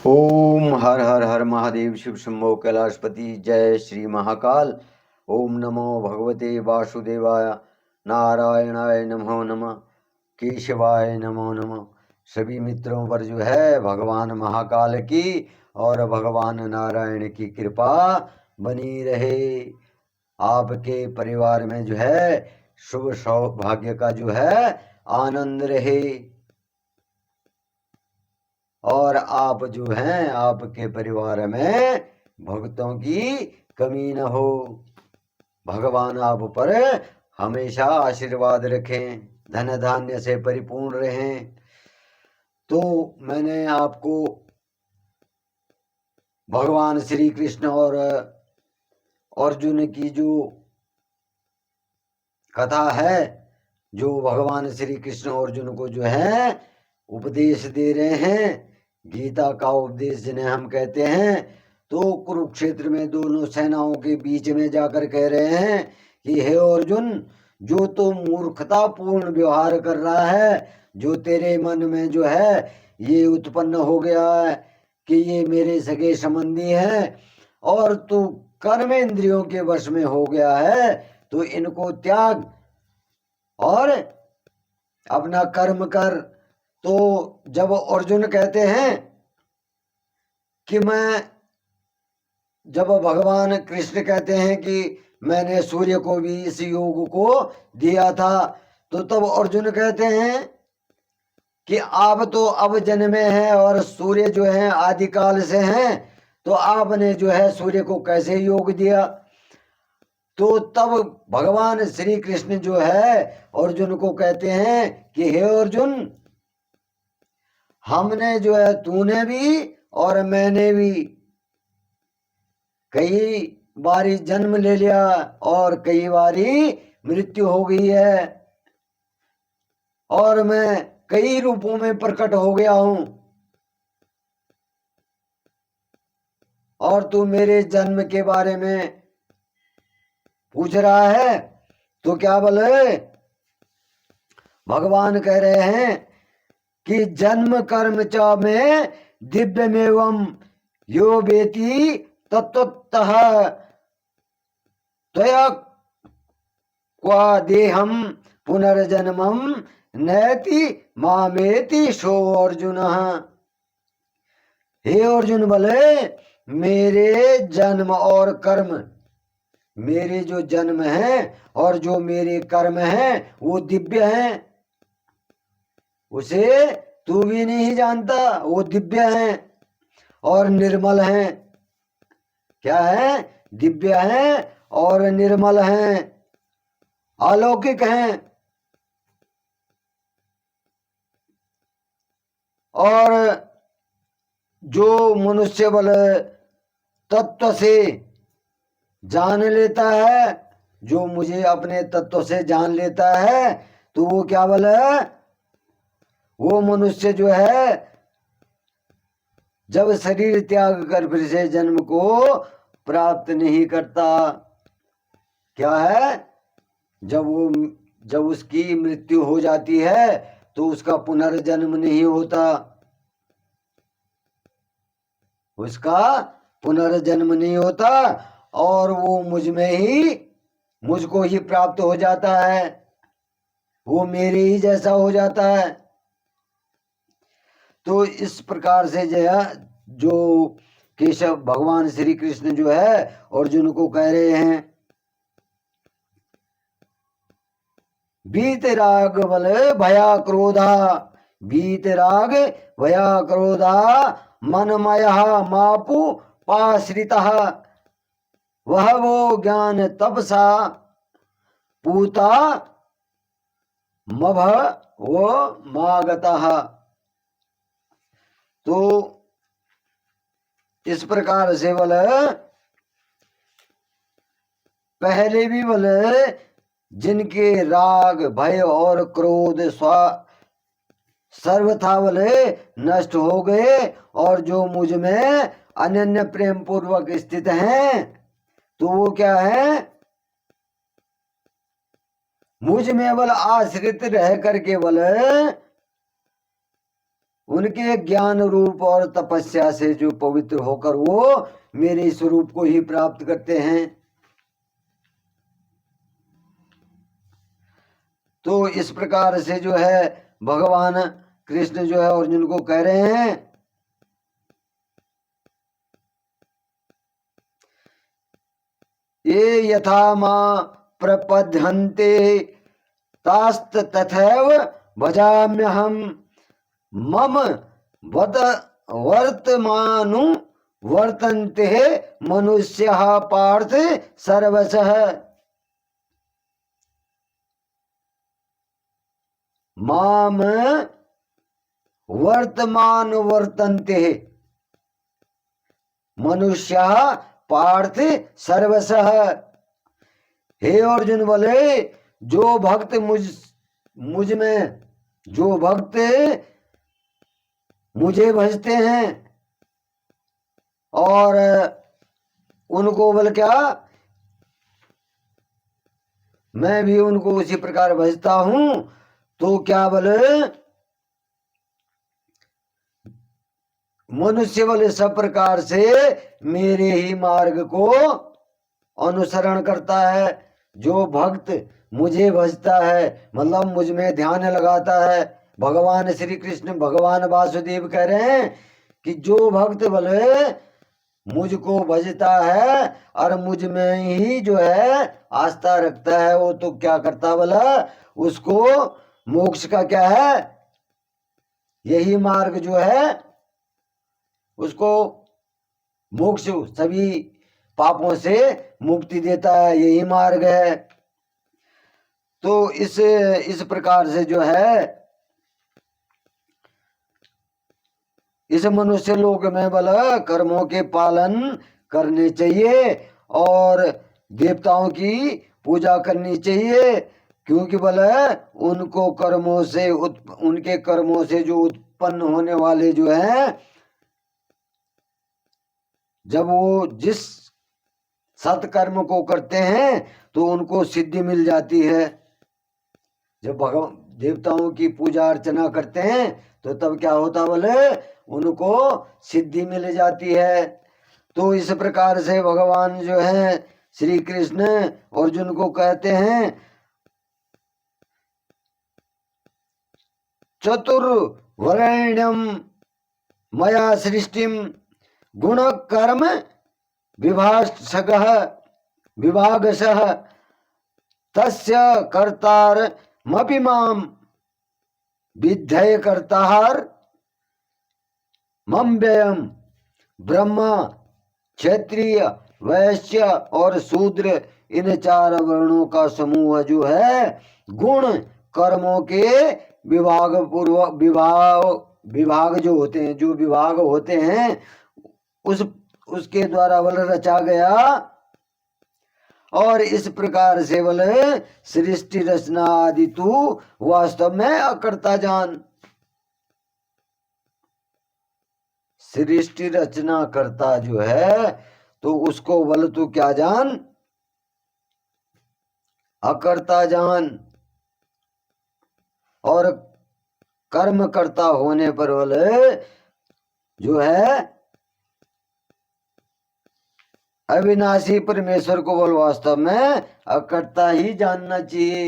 ओम हर हर हर महादेव शिव शंभो कैलाशपति जय श्री महाकाल। ओम नमो भगवते वासुदेवाय नारायणाय नमो नमः केशवाय नमो नमः। सभी मित्रों पर जो है भगवान महाकाल की और भगवान नारायण की कृपा बनी रहे। आपके परिवार में जो है शुभ सौभाग्य का जो है आनंद रहे और आप जो हैं आपके परिवार में भक्तों की कमी न हो। भगवान आप पर हमेशा आशीर्वाद रखें, धन धान्य से परिपूर्ण रहें। तो मैंने आपको भगवान श्री कृष्ण और अर्जुन की जो कथा है, जो भगवान श्री कृष्ण अर्जुन को जो है उपदेश दे रहे हैं, गीता का उपदेश जिन्हें हम कहते हैं, तो कुरुक्षेत्र में दोनों सेनाओं के बीच में जाकर कह रहे हैं कि हे अर्जुन, जो तो मूर्खतापूर्ण व्यवहार कर रहा है, जो तेरे मन में जो है ये उत्पन्न हो गया है कि ये मेरे सगे संबंधी हैं और तू कर्म इंद्रियों के वश में हो गया है, तो इनको त्याग और अपना कर्म कर। तो जब अर्जुन कहते हैं कि जब भगवान कृष्ण कहते हैं कि मैंने सूर्य को भी इस योग को दिया था, तो तब अर्जुन कहते हैं कि आप तो अब जन्मे हैं और सूर्य जो है आदिकाल से हैं, तो आपने जो है सूर्य को कैसे योग दिया। तो तब भगवान श्री कृष्ण जो है अर्जुन को कहते हैं कि हे अर्जुन, हमने जो है तूने भी और मैंने भी कई बारी जन्म ले लिया और कई बारी मृत्यु हो गई है और मैं कई रूपों में प्रकट हो गया हूं और तू मेरे जन्म के बारे में पूछ रहा है। तो क्या बोले, भगवान कह रहे हैं कि जन्म कर्म च में दिव्यमेवं यो वेति तत्वतः त्वया क्वा देहम पुनर्जन्मम नैति मामेति सो अर्जुन। हे अर्जुन बोले, मेरे जन्म और कर्म, मेरे जो जन्म है और जो मेरे कर्म हैं वो दिव्य हैं, उसे तू भी नहीं जानता। वो दिव्य हैं और निर्मल हैं। क्या है? दिव्य हैं और निर्मल हैं, अलौकिक हैं। और जो मनुष्य बल तत्व से जान लेता है, जो मुझे अपने तत्व से जान लेता है, तो वो क्या बल है? वो मनुष्य जो है जब शरीर त्याग कर फिर से जन्म को प्राप्त नहीं करता। क्या है? जब उसकी मृत्यु हो जाती है तो उसका पुनर्जन्म नहीं होता, उसका पुनर्जन्म नहीं होता और वो मुझको ही प्राप्त हो जाता है, वो मेरे ही जैसा हो जाता है। तो इस प्रकार से जो केशव भगवान श्री कृष्ण जो है अर्जुन को कह रहे हैं, बीत राग बल भया क्रोधा, बीत राग भया क्रोधा मनमय मापु पाश्रितः, वह वो ज्ञान तपसा पूता मभ वो मागतः। तो इस प्रकार से बल पहले भी बल जिनके राग भय और क्रोध सर्वथा बल नष्ट हो गए और जो मुझ में अनन्य प्रेम पूर्वक स्थित हैं, तो वो क्या है? मुझ में बल आश्रित रह करके बल उनके ज्ञान रूप और तपस्या से जो पवित्र होकर वो मेरे स्वरूप को ही प्राप्त करते हैं। तो इस प्रकार से जो है भगवान कृष्ण जो है अर्जुन को कह रहे हैं ये यथा मां प्रपद्यन्ते तास्त तथैव भजाम्यहम् मम वद वर्तमानु वर्तन्ते मनुष्यः पार्थ सर्वशः। माम वर्तमान वर्तन्ते मनुष्यः पार्थ सर्वशः। हे अर्जुन बोले जो भक्त मुझ में जो भक्त मुझे भजते हैं और उनको बोल क्या मैं भी उनको उसी प्रकार भजता हूं, तो क्या बोले मनुष्य बोले सब प्रकार से मेरे ही मार्ग को अनुसरण करता है। जो भक्त मुझे भजता है मतलब मुझ में ध्यान लगाता है। भगवान श्री कृष्ण भगवान वासुदेव कह रहे हैं कि जो भक्त बोले मुझको भजता है और मुझ में ही जो है आस्था रखता है, वो तो क्या करता बोला उसको मोक्ष का क्या है यही मार्ग जो है उसको मोक्ष सभी पापों से मुक्ति देता है, यही मार्ग है। तो इस प्रकार से जो है इस मनुष्य लोक में बोला कर्मों के पालन करने चाहिए और देवताओं की पूजा करनी चाहिए, क्योंकि बोला उनको कर्मों से उनके कर्मों से जो उत्पन्न होने वाले जो है जब वो जिस सत्कर्म को करते हैं तो उनको सिद्धि मिल जाती है। जब भगवान देवताओं की पूजा अर्चना करते हैं तो तब क्या होता बोले उनको सिद्धि मिल जाती है। तो इस प्रकार से भगवान जो है श्री कृष्ण अर्जुन को कहते हैं चतुर्वरेण्यम मया सृष्टिम गुण कर्म विभागशः तस्य कर्तारमपि मां विद्धय कर्तार मम व्ययम। ब्रह्मा क्षत्रिय वैश्य और शूद्र इन चार वर्णों का समूह जो है गुण कर्मों के विभाग पूर्वक विभाग जो होते हैं जो विभाग होते हैं उसके द्वारा बल रचा गया। और इस प्रकार से बल सृष्टि रचना आदि तू वास्तव में अकर्ता जान। सृष्टि रचना करता जो है तो उसको बल तू क्या जान अकर्ता जान। और कर्म कर्ता होने पर बल जो है अविनाशी परमेश्वर को बोल वास्तव में अकर्ता ही जानना चाहिए।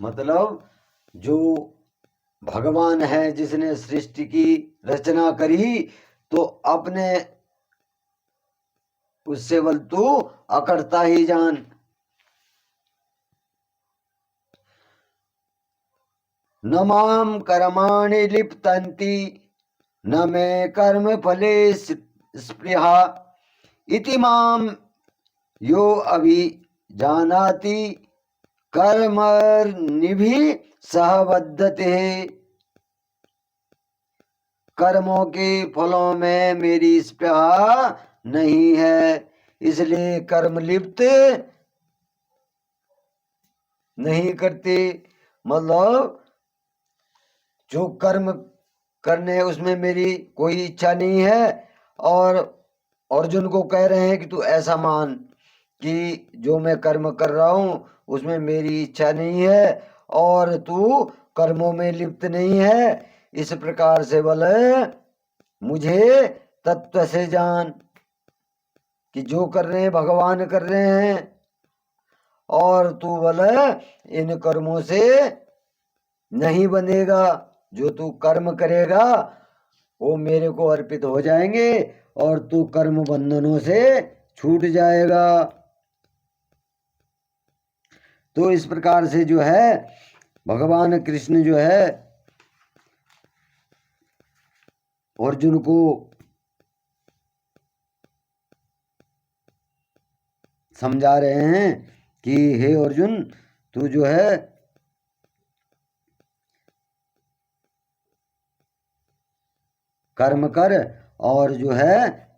मतलब जो भगवान है जिसने सृष्टि की रचना करी तो अपने उससे बोल तू अकर्ता ही जान। न माम कर्माणि लिप्तन्ति न मे कर्म फले स्पृहा इति माम यो अभिजानाति कर्मनिभिः सह बद्धते। कर्मों के फलों में मेरी स्पृहा नहीं है, इसलिए कर्म लिप्त नहीं करते। मतलब जो कर्म करने उसमें मेरी कोई इच्छा नहीं है। और अर्जुन को कह रहे हैं कि तू ऐसा मान कि जो मैं कर्म कर रहा हूं उसमें मेरी इच्छा नहीं है और तू कर्मों में लिप्त नहीं है। इस प्रकार से बोले मुझे तत्व से जान कि जो कर रहे हैं भगवान कर रहे हैं, और तू बोले इन कर्मों से नहीं बनेगा। जो तू कर्म करेगा वो मेरे को अर्पित हो जाएंगे और तू कर्म बंधनों से छूट जाएगा। तो इस प्रकार से जो है भगवान कृष्ण जो है अर्जुन को समझा रहे हैं कि हे अर्जुन, तू जो है कर्म कर, और जो है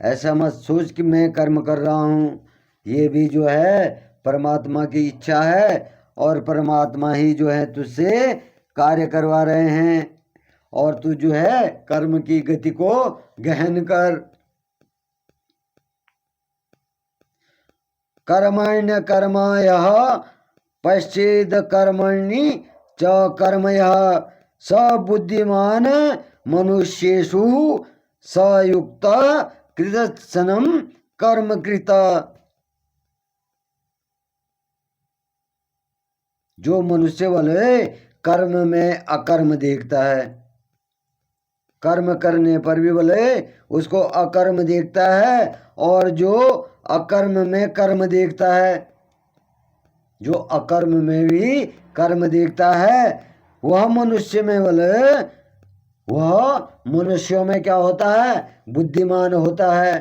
ऐसा मत सोच कि मैं कर्म कर रहा हूँ। ये भी जो है परमात्मा की इच्छा है, और परमात्मा ही जो है तुझसे कार्य करवा रहे हैं। और तू जो है कर्म की गति को गहन कर। कर्मण्य कर्मयः पश्चेद कर्मणि च कर्मयः स बुद्धिमान मनुष्येषु स युक्त कृतसनम कर्म कृत। जो मनुष्य वाले कर्म में अकर्म देखता है, कर्म करने पर भी बोले उसको अकर्म देखता है, और जो अकर्म में कर्म देखता है, जो अकर्म में भी कर्म देखता है, वह मनुष्य में बोले वह मनुष्यों में क्या होता है? बुद्धिमान होता है।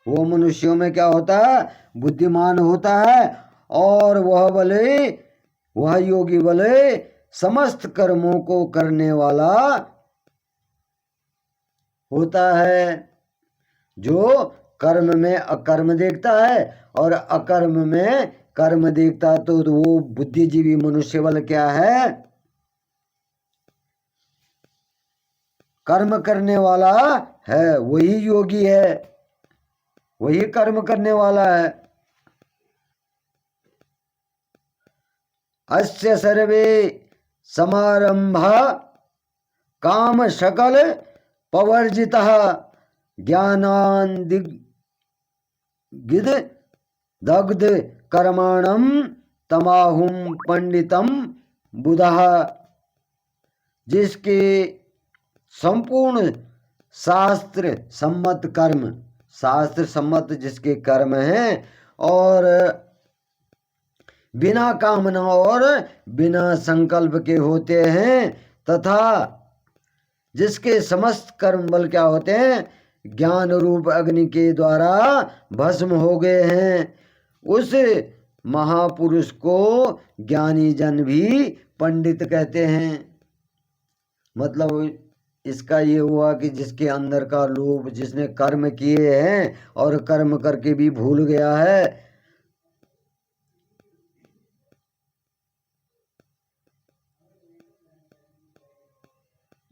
वो मनुष्यों में क्या होता है? बुद्धिमान होता है। और वह बोले वह योगी बोले समस्त कर्मों को करने वाला होता है। जो कर्म में अकर्म देखता है और अकर्म में कर्म देखता है, तो वो बुद्धिजीवी मनुष्य बल क्या है? कर्म करने वाला है, वही योगी है, वही कर्म करने वाला है। अस्य सर्वे समारंभा काम सकल पवर्जितः ज्ञानादिगिद दग्ध कर्माणम तमाहुम पंडितम बुधः। जिसके संपूर्ण शास्त्र सम्मत कर्म, शास्त्र सम्मत जिसके कर्म हैं, और बिना कामना और बिना संकल्प के होते हैं, तथा जिसके समस्त कर्म बल क्या होते हैं? ज्ञान रूप अग्नि के द्वारा भस्म हो गए हैं, उस महापुरुष को ज्ञानी जन भी पंडित कहते हैं। मतलब इसका ये हुआ कि जिसके अंदर का लोभ, जिसने कर्म किए हैं और कर्म करके भी भूल गया है,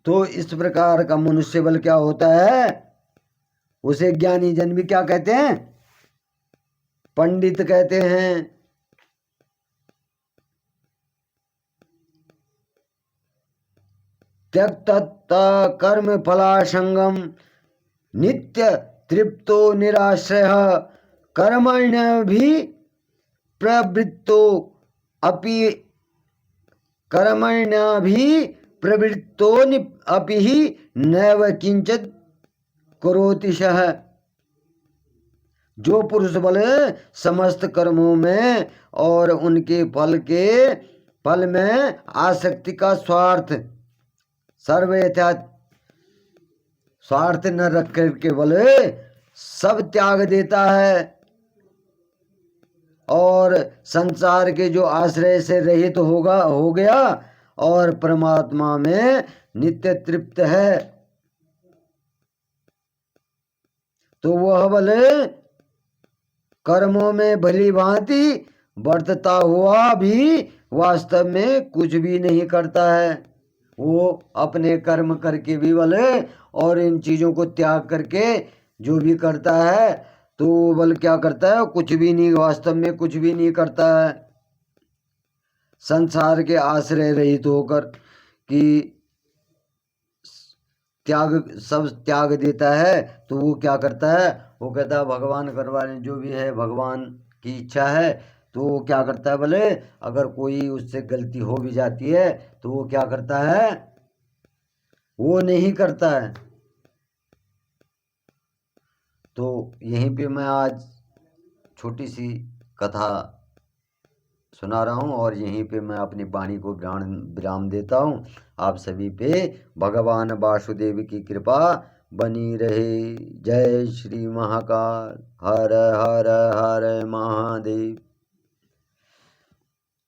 तो इस प्रकार का मनुष्य बल क्या होता है? उसे ज्ञानी जन भी क्या कहते हैं? पंडित कहते हैं। त्यक्त कर्म फलासंगम नित्य तृप्तो निराश्रय कर्मण्य भी प्रवृत्तो अपि कर्मण्य भी प्रवृत्तो अपि ही नैव किंचित करोति सः। जो पुरुष बल समस्त कर्मों में और उनके फल में आसक्ति का स्वार्थ सर्वथा स्वार्थ न रख करके बोले सब त्याग देता है, और संसार के जो आश्रय से रहित हो गया और परमात्मा में नित्य तृप्त है, तो वह बोले कर्मों में भली भांति वर्तता हुआ भी वास्तव में कुछ भी नहीं करता है। वो अपने कर्म करके भी बोले और इन चीजों को त्याग करके जो भी करता है, तो वो बल क्या करता है? कुछ भी नहीं, वास्तव में कुछ भी नहीं करता है। संसार के आश्रय रहित होकर कि सब त्याग देता है, तो वो क्या करता है, वो कहता है भगवान करवाने जो भी है भगवान की इच्छा है। तो वो क्या करता है बोले, अगर कोई उससे गलती हो भी जाती है तो वो क्या करता है, वो नहीं करता है। तो यहीं पे मैं आज छोटी सी कथा सुना रहा हूँ और यहीं पे मैं अपनी वाणी को विराम देता हूँ। आप सभी पे भगवान वासुदेव की कृपा बनी रहे। जय श्री महाकाल। हर हर हर महादेव।